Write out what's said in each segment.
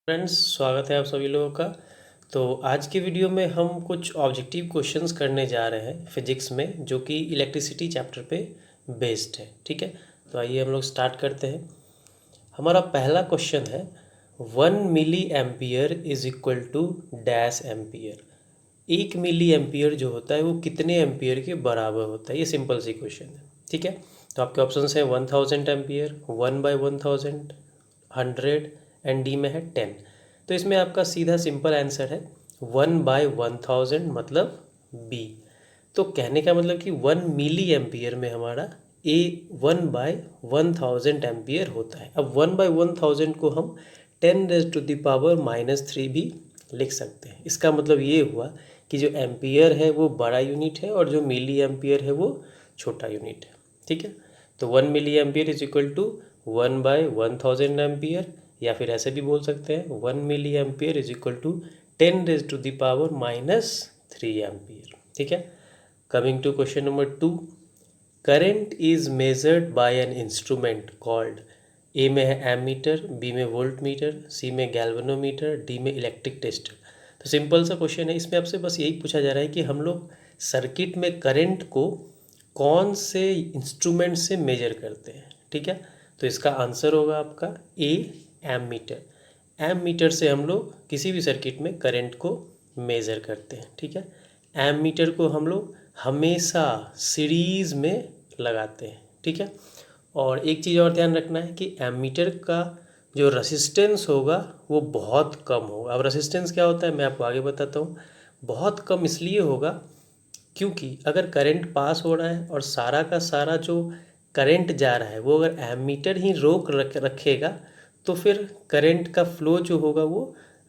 Friends, स्वागत है आप सभी लोगों का। तो आज की वीडियो में हम कुछ ऑब्जेक्टिव क्वेश्चंस करने जा रहे हैं फिजिक्स में, जो कि इलेक्ट्रिसिटी चैप्टर पे बेस्ड है। ठीक है, तो आइए हम लोग स्टार्ट करते हैं। हमारा पहला क्वेश्चन है 1 milli ampere is equal to dash ampere. 1 milli ampere जो होता है वो कितने एम्पियर के बराबर होता है। ये सिंपल सी क्वेश्चन है। ठीक है, तो आपके ऑप्शन हैं 1000 एम्पियर, 1/1000, 100 एंड डी में है 10। तो इसमें आपका सीधा सिंपल आंसर है 1/1000 मतलब बी। तो कहने का मतलब कि 1 मिली एम्पियर में हमारा ए 1/1000 एम्पियर होता है। अब 1/1000 को हम 10⁻³ भी लिख सकते हैं। इसका मतलब ये हुआ कि जो एम्पियर है वो बड़ा यूनिट है और जो मिली एम्पियर है वो छोटा यूनिट है। ठीक है, तो 1 milli ampere is equal to 1/1000 ampere, या फिर ऐसे भी बोल सकते हैं 1 milli ampere is equal to 10⁻³ ampere. ठीक है, coming to question number 2। Current is measured by an instrument called. A में है एमीटर, बी में वोल्ट मीटर, सी में गैल्वेनोमीटर, डी में इलेक्ट्रिक टेस्टर। तो सिंपल सा क्वेश्चन है। इसमें आपसे बस यही पूछा जा रहा है कि हम लोग सर्किट में करंट को कौन से इंस्ट्रूमेंट से मेजर करते हैं। ठीक है, तो इसका आंसर होगा आपका ए, एमीटर। एमीटर से हम लोग किसी भी सर्किट में करंट को मेज़र करते हैं। ठीक है, एमीटर को हम लोग हमेशा सीरीज़ में लगाते हैं। ठीक है, और एक चीज़ और ध्यान रखना है कि एमीटर का जो रेसिस्टेंस होगा वो बहुत कम होगा। अब रेसिस्टेंस क्या होता है मैं आपको आगे बताता हूँ। बहुत कम इसलिए होगा क्योंकि अगर करंट पास हो रहा है और सारा का सारा जो करंट जा रहा है वो अगर एमीटर ही रोक रखेगा तो फिर करंट का फ्लो जो होगा वो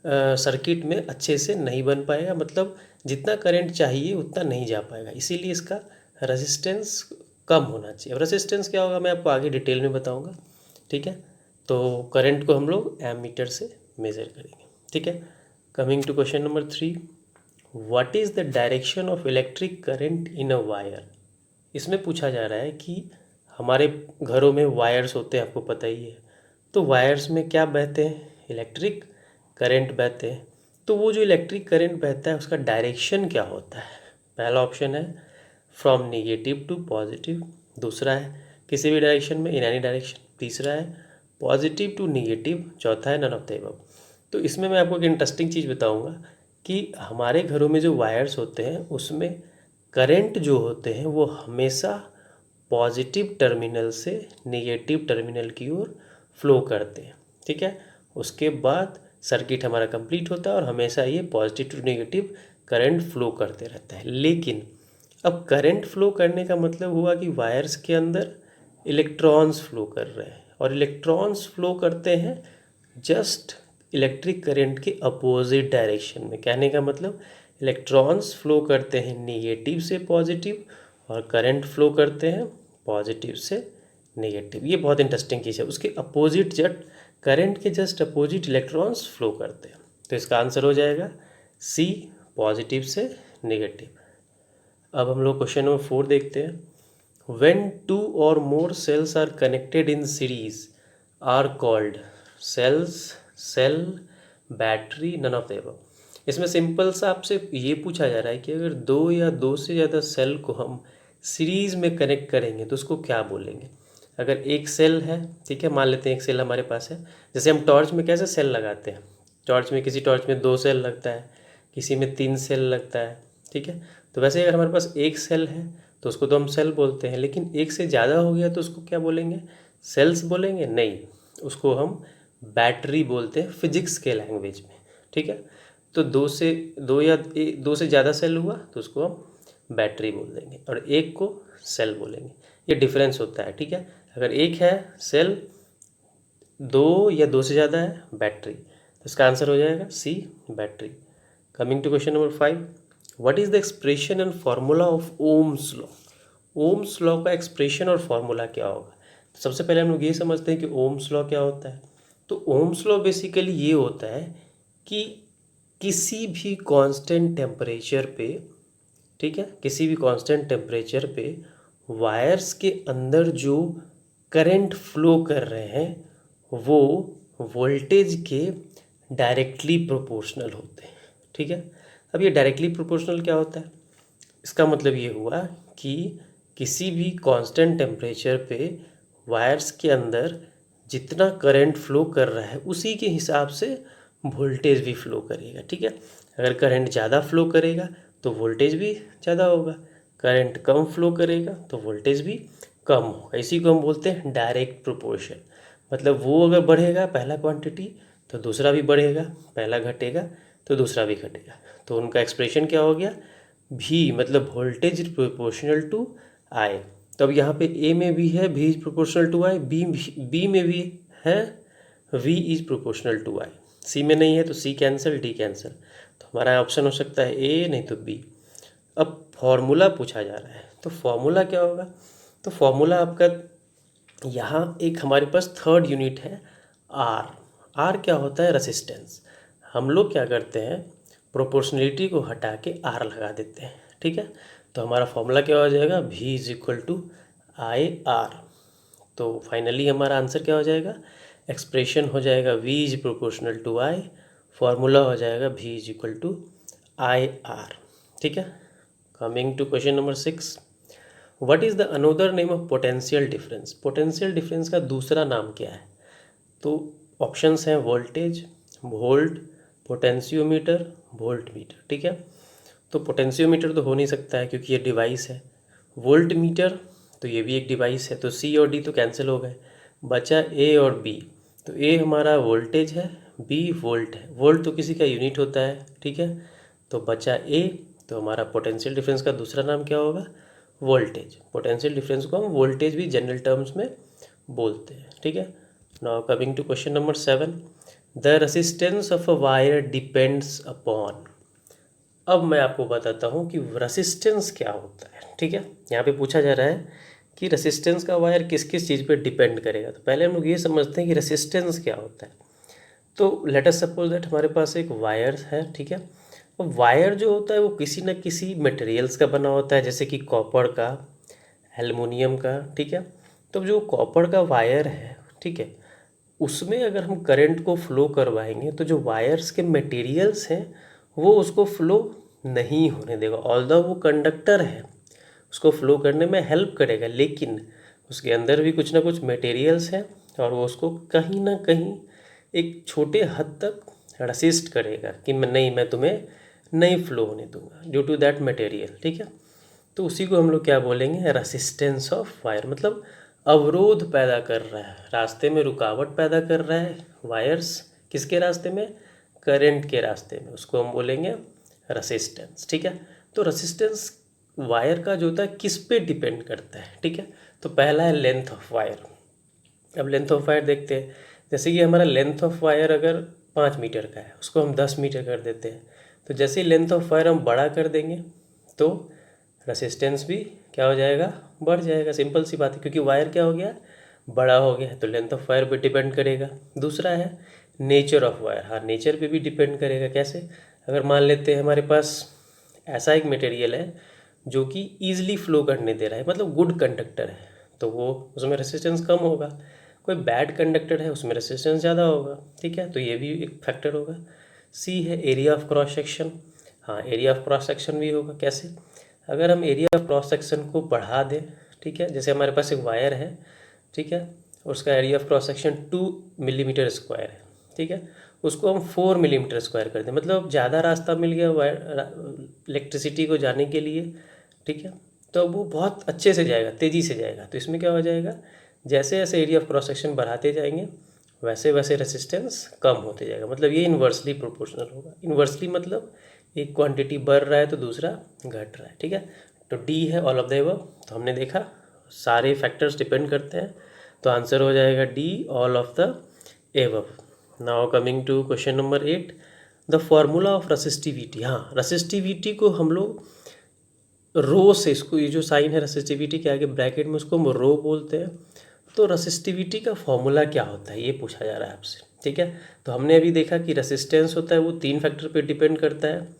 सर्किट में अच्छे से नहीं बन पाएगा। मतलब जितना करंट चाहिए उतना नहीं जा पाएगा। इसीलिए इसका रेजिस्टेंस कम होना चाहिए। अब रेजिस्टेंस क्या होगा मैं आपको आगे डिटेल में बताऊंगा। ठीक है, तो करंट को हम लोग एमीटर से मेज़र करेंगे। ठीक है, coming to question number 3। What is the direction of electric current in a wire. इसमें पूछा जा रहा है कि हमारे घरों में वायर्स होते हैं, आपको पता ही है। तो वायर्स में क्या बहते हैं, इलेक्ट्रिक करंट बहते हैं। तो वो जो इलेक्ट्रिक करंट बहता है उसका डायरेक्शन क्या होता है। पहला ऑप्शन है फ्रॉम निगेटिव टू पॉजिटिव, दूसरा है किसी भी डायरेक्शन में इन एनी डायरेक्शन, तीसरा है पॉजिटिव टू निगेटिव, चौथा है नन ऑफ द अबव। तो इसमें मैं आपको एक इंटरेस्टिंग चीज़ बताऊंगा कि हमारे घरों में जो वायर्स होते हैं उसमें करंट जो होते हैं वो हमेशा पॉजिटिव टर्मिनल से नेगेटिव टर्मिनल की ओर फ्लो करते हैं। ठीक है, उसके बाद सर्किट हमारा कंप्लीट होता है और हमेशा ये positive to negative current flow करते रहता है। लेकिन अब करंट फ्लो करने का मतलब हुआ कि वायर्स के अंदर इलेक्ट्रॉन्स फ्लो कर रहे हैं और इलेक्ट्रॉन्स फ्लो करते हैं जस्ट इलेक्ट्रिक करंट के अपोजिट डायरेक्शन में। कहने का मतलब इलेक्ट्रॉन्स फ्लो करते हैं नेगेटिव से पॉजिटिव और करंट फ्लो करते हैं पॉजिटिव से नेगेटिव। ये बहुत इंटरेस्टिंग चीज़ है। उसके अपोजिट जट करंट के जस्ट अपोजिट इलेक्ट्रॉन्स फ्लो करते हैं। तो इसका आंसर हो जाएगा सी, पॉजिटिव से नेगेटिव। अब हम लोग क्वेश्चन नंबर 4 देखते हैं। When 2 or more cells are connected in series are called cells, cell, battery, none of the above. इसमें सिंपल सा आपसे ये पूछा जा रहा है कि अगर दो या दो से ज़्यादा सेल को हम सीरीज़ में कनेक्ट करेंगे तो उसको क्या बोलेंगे। अगर एक सेल है, ठीक है, मान लेते हैं एक सेल हमारे पास है। जैसे हम टॉर्च में कैसे सेल लगाते हैं, टॉर्च में किसी टॉर्च में 2 सेल लगता है, किसी में 3 सेल लगता है। ठीक है, तो वैसे अगर हमारे पास एक सेल है तो उसको तो हम सेल बोलते हैं, लेकिन एक से ज़्यादा हो गया तो उसको क्या बोलेंगे, सेल्स बोलेंगे? नहीं, उसको हम बैटरी बोलते हैं फिजिक्स के लैंग्वेज में। ठीक है, तो दो से ज़्यादा सेल हुआ तो उसको हम बैटरी बोल देंगे और एक को सेल बोलेंगे। ये डिफरेंस होता है। ठीक है, अगर एक है सेल, दो या दो से ज़्यादा है बैटरी, तो इसका आंसर हो जाएगा C, battery. Coming to question number 5। What is the expression and formula of Ohm's law. Ohm's law का एक्सप्रेशन और फॉर्मूला क्या होगा। तो सबसे पहले हम लोग ये समझते हैं कि ओम्स लॉ क्या होता है। तो ओम्स लॉ बेसिकली ये होता है कि किसी भी कांस्टेंट टेम्परेचर पे, ठीक है, किसी भी कांस्टेंट टेम्परेचर पे वायर्स के अंदर जो करंट फ्लो कर रहे हैं वो वोल्टेज के डायरेक्टली प्रोपोर्शनल होते हैं। ठीक है, अब ये डायरेक्टली प्रोपोर्शनल क्या होता है? इसका मतलब ये हुआ कि किसी भी कांस्टेंट टेम्परेचर पे वायर्स के अंदर जितना करंट फ्लो कर रहा है उसी के हिसाब से वोल्टेज भी फ्लो करेगा। ठीक है, अगर करंट ज़्यादा फ्लो करेगा तो वोल्टेज भी ज़्यादा होगा, करंट कम फ्लो करेगा तो वोल्टेज भी कम होगा। इसी को हम बोलते हैं डायरेक्ट प्रोपोर्शन। मतलब वो अगर बढ़ेगा पहला क्वांटिटी तो दूसरा भी बढ़ेगा, पहला घटेगा तो दूसरा भी घटेगा। तो उनका एक्सप्रेशन क्या हो गया? भी मतलब voltage is proportional to I. तो अब यहाँ पे ए में भी है भी is proportional to I, B में भी है V is proportional to I, C में नहीं है तो सी कैंसिल, डी कैंसिल। तो हमारा ऑप्शन हो सकता है ए, नहीं तो बी। अब फॉर्मूला पूछा जा रहा है तो फॉर्मूला क्या होगा? तो फॉर्मूला आपका यहाँ एक हमारे पास थर्ड यूनिट है आर। आर क्या होता है? रेसिस्टेंस। हम लोग क्या करते हैं, प्रोपोर्शनलिटी को हटा के आर लगा देते हैं। ठीक है, तो हमारा फॉर्मूला क्या हो जाएगा? V is equal to I R. तो फाइनली हमारा आंसर क्या हो जाएगा? एक्सप्रेशन हो जाएगा V is proportional to I, formula हो जाएगा V is equal to I R. ठीक है, coming to question number 6, what is the another name of potential difference? Potential difference का दूसरा नाम क्या है? तो ऑप्शंस हैं voltage, volt, potentiometer, volt meter. ठीक है, तो पोटेंशियोमीटर तो हो नहीं सकता है क्योंकि ये डिवाइस है। वोल्ट मीटर तो ये भी एक डिवाइस है, तो सी और डी तो कैंसिल हो गए, बचा ए और बी। तो ए हमारा वोल्टेज है, बी वोल्ट है, वोल्ट तो किसी का यूनिट होता है। ठीक है, तो बचा ए, तो हमारा पोटेंशियल डिफरेंस का दूसरा नाम क्या होगा? वोल्टेज। पोटेंशियल डिफरेंस को हम वोल्टेज भी जनरल टर्म्स में बोलते हैं। ठीक है, now coming to question number 7, the resistance of a wire depends upon. अब मैं आपको बताता हूँ कि रेसिस्टेंस क्या होता है। ठीक है, यहाँ पे पूछा जा रहा है कि रेसिस्टेंस का वायर किस किस चीज़ पे डिपेंड करेगा। तो पहले हम लोग ये समझते हैं कि रेसिस्टेंस क्या होता है। तो लेट अस सपोज दैट हमारे पास एक वायर है। ठीक है, अब वायर जो होता है वो किसी न किसी मटेरियल्स का बना होता है, जैसे कि कॉपर का, एल्युमिनियम का। ठीक है, तो जो कॉपर का वायर है, ठीक है, उसमें अगर हम करंट को फ्लो करवाएंगे तो जो वायर्स के मटेरियल्स हैं वो उसको फ्लो नहीं होने देगा। ऑल्दो वो कंडक्टर है, उसको फ्लो करने में हेल्प करेगा, लेकिन उसके अंदर भी कुछ ना कुछ मटेरियल्स हैं और वो उसको कहीं ना कहीं एक छोटे हद तक रसिस्ट करेगा कि मैं तुम्हें नहीं फ्लो होने दूंगा ड्यू टू दैट मटेरियल। ठीक है, तो उसी को हम लोग क्या बोलेंगे? Resistance of wire. मतलब अवरोध पैदा कर रहा है, रास्ते में रुकावट पैदा कर रहा है वायर्स। किसके रास्ते में? करंट के रास्ते में, उसको हम बोलेंगे रेसिस्टेंस। ठीक है, तो रेसिस्टेंस वायर का जो होता है किस पे डिपेंड करता है? ठीक है, तो पहला है लेंथ ऑफ वायर। अब लेंथ ऑफ वायर देखते हैं, जैसे कि हमारा लेंथ ऑफ वायर अगर 5 मीटर का है उसको हम 10 मीटर कर देते हैं। तो जैसे ही लेंथ ऑफ वायर हम बड़ा कर देंगे तो रेसिस्टेंस भी क्या हो जाएगा? बढ़ जाएगा। सिंपल सी बात है, क्योंकि वायर क्या हो गया? बड़ा हो गया, तो लेंथ ऑफ वायर पे डिपेंड करेगा। दूसरा है नेचर ऑफ वायर। हाँ, नेचर पे भी डिपेंड करेगा। कैसे? अगर मान लेते हैं हमारे पास ऐसा एक मटेरियल है जो कि ईजिली फ्लो करने दे रहा है, मतलब गुड कंडक्टर है, तो वो उसमें रेसिस्टेंस कम होगा। कोई बैड कंडक्टर है उसमें रेसिस्टेंस ज़्यादा होगा। ठीक है, तो ये भी एक फैक्टर होगा। सी है एरिया ऑफ क्रॉस सेक्शन। हाँ, एरिया ऑफ क्रॉस सेक्शन भी होगा। कैसे? अगर हम एरिया ऑफ क्रॉस सेक्शन को बढ़ा दें, ठीक है, जैसे हमारे पास एक वायर है, ठीक है, उसका area of cross section 2 millimetre square है। ठीक है, उसको हम 4 मिलीमीटर स्क्वायर कर दें, मतलब ज़्यादा रास्ता मिल गया वायर इलेक्ट्रिसिटी को जाने के लिए। ठीक है, तो वो बहुत अच्छे से जाएगा, तेज़ी से जाएगा। तो इसमें क्या हो जाएगा? जैसे जैसे एरिया ऑफ क्रॉस सेक्शन बढ़ाते जाएंगे वैसे वैसे रेसिस्टेंस कम होते जाएगा। मतलब ये इन्वर्सली प्रोपोर्शनल होगा। इन्वर्सली मतलब एक क्वांटिटी बढ़ रहा है तो दूसरा घट रहा है। ठीक है, तो डी है ऑल ऑफ द अबव। तो हमने देखा सारे फैक्टर्स डिपेंड करते हैं, तो आंसर हो जाएगा D all of the above. Now coming to question number 8, the formula of resistivity. हाँ, रेसिस्टिविटी को हम लोग रो से, इसको ये जो साइन है रेसिस्टिविटी के आगे ब्रैकेट में, उसको हम रो बोलते हैं। तो रेसिस्टिविटी का फॉर्मूला क्या होता है ये पूछा जा रहा है आपसे। ठीक है, तो हमने अभी देखा कि रेसिस्टेंस होता है वो 3 फैक्टर पे डिपेंड करता है।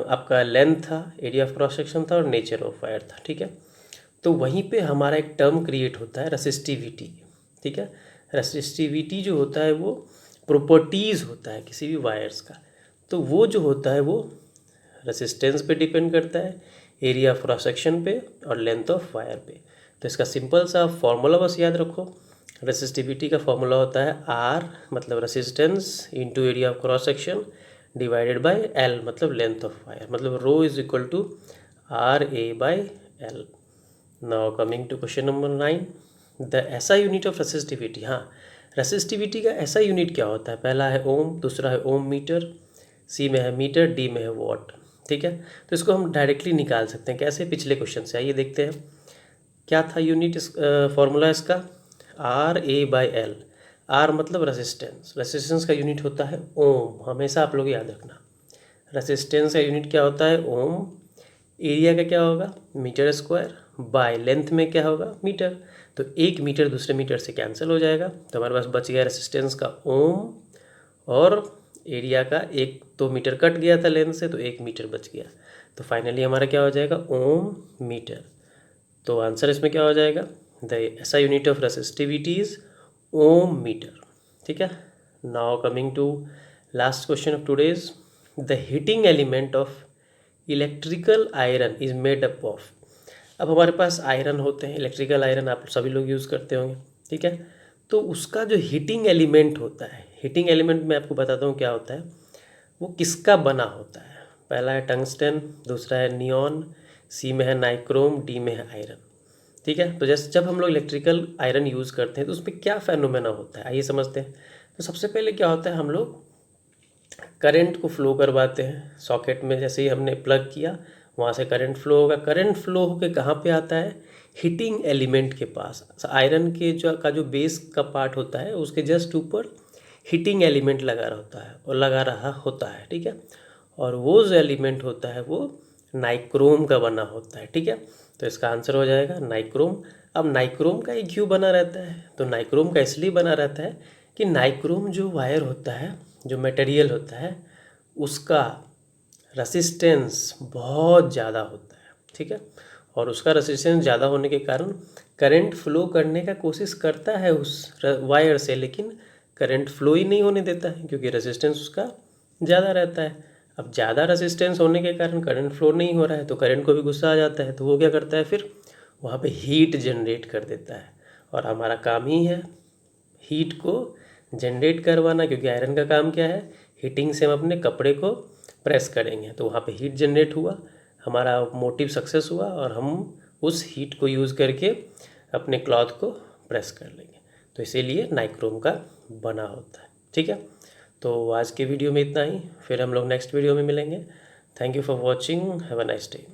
आपका लेंथ था, एरिया ऑफ क्रॉस सेक्शन था और नेचर ऑफ वायर था। ठीक है, तो वहीं पे हमारा एक टर्म क्रिएट होता है रेसिस्टिविटी। ठीक है, रेसिस्टिविटी जो होता है वो प्रॉपर्टीज़ होता है किसी भी वायर्स का, तो वो जो होता है वो रेसिस्टेंस पे डिपेंड करता है, एरिया ऑफ क्रॉस सेक्शन पे और लेंथ ऑफ वायर पे। तो इसका सिंपल सा फॉर्मूला बस याद रखो, रेसिस्टिविटी का फॉर्मूला होता है आर मतलब resistance into area of cross section divided by L मतलब लेंथ ऑफ वायर, मतलब rho is equal to R A by L. Now coming to question number 9, the SI unit of resistivity. हाँ, resistivity का SI unit क्या होता है, पहला है ओम, दूसरा है ओम मीटर, सी में है मीटर, डी में है वॉट। ठीक है, तो इसको हम डायरेक्टली निकाल सकते हैं कैसे, पिछले क्वेश्चन से। आइए देखते हैं क्या था यूनिट, इस फॉर्मूला इसका R A by L. R मतलब रेसिस्टेंस, रेसिस्टेंस का यूनिट होता है ओम, हमेशा आप लोग याद रखना। रेसिस्टेंस का यूनिट क्या होता है ओम, एरिया का क्या होगा मीटर स्क्वायर, बाय लेंथ में क्या होगा मीटर, तो एक मीटर दूसरे मीटर से कैंसिल हो जाएगा, तो हमारे पास बच गया रेसिस्टेंस का ओम और एरिया का 1-2 मीटर कट गया था लेंथ से, तो 1 मीटर बच गया, तो फाइनली हमारा क्या हो जाएगा ओम मीटर। तो आंसर इसमें क्या हो जाएगा, the SI unit of resistivity is ohm meter. ठीक है, now coming to last question of today's, the heating element of electrical iron is made up of. अब हमारे पास आयरन होते हैं, इलेक्ट्रिकल आयरन आप सभी लोग यूज़ करते होंगे। ठीक है, तो उसका जो हीटिंग एलिमेंट होता है, हीटिंग एलिमेंट मैं आपको बताता हूँ क्या होता है, वो किसका बना होता है। पहला है टंगस्टन, दूसरा है नियॉन, सी में है नाइक्रोम, डी में है आयरन। ठीक है, तो जैसे जब हम लोग इलेक्ट्रिकल आयरन यूज़ करते हैं तो उसमें क्या फेनोमेना होता है, आइए समझते हैं। तो सबसे पहले क्या होता है, हम लोग करंट को फ्लो करवाते हैं सॉकेट में, जैसे ही हमने प्लग किया वहाँ से करंट फ्लो होगा, करंट फ्लो होकर कहाँ पे आता है, हीटिंग एलिमेंट के पास। आयरन के जो बेस का पार्ट होता है उसके जस्ट ऊपर हीटिंग एलिमेंट लगा रहा होता है। ठीक है, और वो जो एलिमेंट होता है वो नाइक्रोम का बना होता है। ठीक है, तो इसका आंसर हो जाएगा नाइक्रोम। अब नाइक्रोम का एक क्यों बना रहता है, तो नाइक्रोम का इसलिए बना रहता है कि नाइक्रोम जो वायर होता है, जो मटेरियल होता है, उसका रेसिस्टेंस बहुत ज़्यादा होता है। ठीक है, और उसका रेसिस्टेंस ज़्यादा होने के कारण करंट फ्लो करने का कोशिश करता है उस वायर से, लेकिन करंट फ्लो ही नहीं होने देता है क्योंकि रेसिस्टेंस उसका ज़्यादा रहता है। अब ज़्यादा रेसिस्टेंस होने के कारण करंट फ्लो नहीं हो रहा है, तो करंट को भी गुस्सा आ जाता है, तो वो क्या करता है फिर वहाँ पे हीट जनरेट कर देता है, और हमारा काम ही है हीट को जनरेट करवाना, क्योंकि आयरन का काम क्या है, हीटिंग से हम अपने कपड़े को प्रेस करेंगे, तो वहाँ पे हीट जनरेट हुआ, हमारा मोटिव सक्सेस हुआ, और हम उस हीट को यूज़ करके अपने क्लॉथ को प्रेस कर लेंगे, तो इसीलिए नाइक्रोम का बना होता है। ठीक है, तो आज के वीडियो में इतना ही, फिर हम लोग नेक्स्ट वीडियो में मिलेंगे। Thank you for watching, have a nice day.